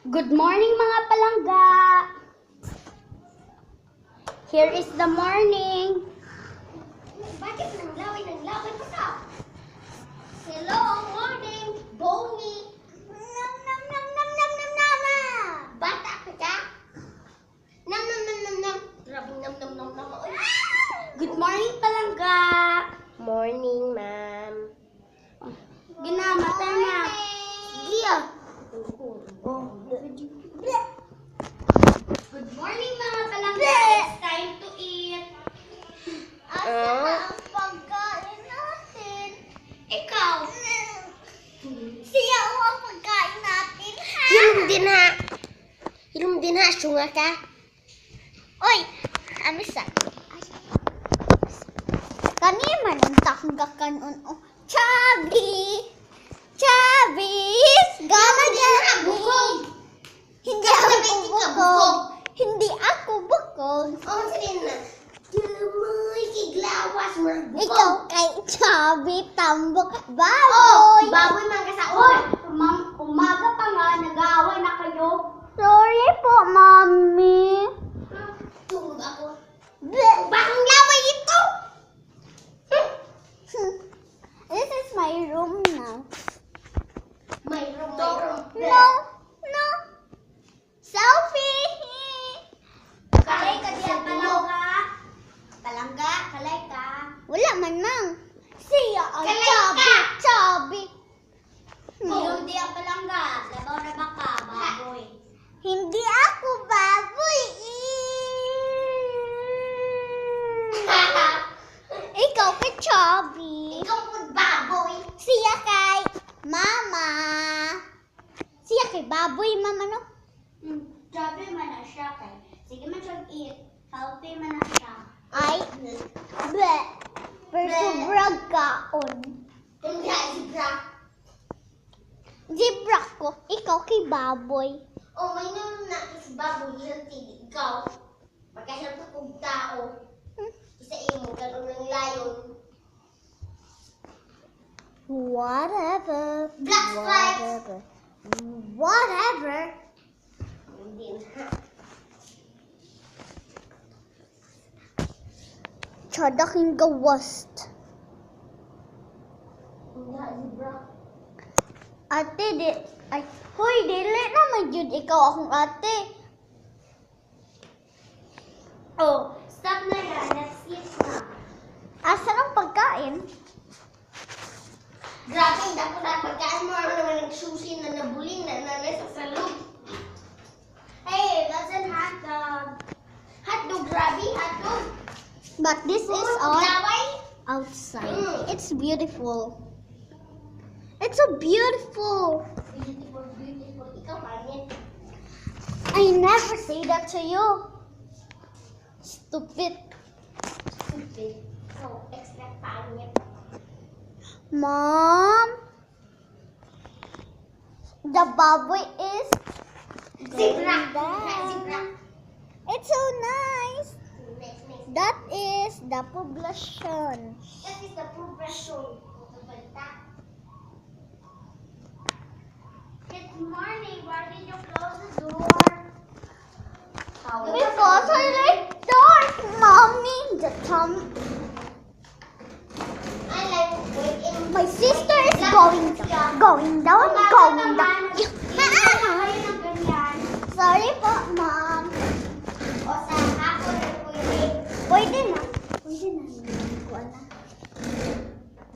Good morning mga palangga! Here is the morning. Bakit nanglaway pa ka? Hello, morning, Bonnie. Nam nam nam nam nam nam nam nam. Bata ka ka? Nam nam nam nam nam. Grabe nam nam nam nam. Good morning palangga! Morning, ma'am. Ginamata na. Gia. Good morning mga palangga. It's time to eat. Asa ang pagkain natin? Ikaw. Siya ang pagkain natin, ha? Hilom din ha, sunga ka. Oy, amisa. Kani man ang takgakan on. Chubby! Gama dyan! Hindi ako bukog. Hindi ako bukog. Oh, sige na. Tulumoy, kiglawas, magbukog. Ikaw kay Chubby, tambok, baboy! Baboy man ka sa Oy, umaga pa nga, nag-aaway na kayo. Sorry po, Mommy. Tulog ako. Bakong laway ito? This is my room now. May room. No. Selfie! Kalay ka diyan palangga. Palangga, kalay ka. Wala man mang. Siya ang Kalay chubby. Hilom di ang palangga. Labaw na ba ka, baboy? Hindi ako baboy. Ikaw kay chubby. Ikaw po baboy. Siya kay mama. Siya kay baboy, mama, no? Grabe man na siya kay. Sige man siya eat. Healthy man na siya. Ay, ble. Persubrag kaon. Hindi ha, zebra. Zebra ko, ikaw kay baboy. Oh, may naman na si baboy. Healthy. Ikaw. Magkahealthy kong tao. Isa imo, karoon ng layon. Whatever. Black stripes. Whatever. Hindi ha. Chadaking gawast. Hindi ha, zebra. Ate, hoy, dili naman yun ikaw akong ate. Oh, stop na yan. Let's eat na. Asan ang pagkain? Grabe, hindi ako na pagkaan mo. Ano naman nagsusi na nabuling na nasa salog. Hey, that's a hot dog. Hotdog, grabe, hotdog. But this is all Laway. outside. Mm. It's beautiful. It's so beautiful. Beautiful, beautiful. Ikaw, pangit. I never say that to you. Stupid. Stupid. So, extra pangit. Mom, the baboy is Zebra. down. Zebra. It's so nice. Next. That is the poblacion. That is the progression. Good morning. Why did you close the door? Because I like dark, mommy. The I like working. my sister is going down. Going down. Kayo ng ganyan. Sorry po, mom. O sa hapon, pwede. Pwede na. Pwede na. Hindi ko alam.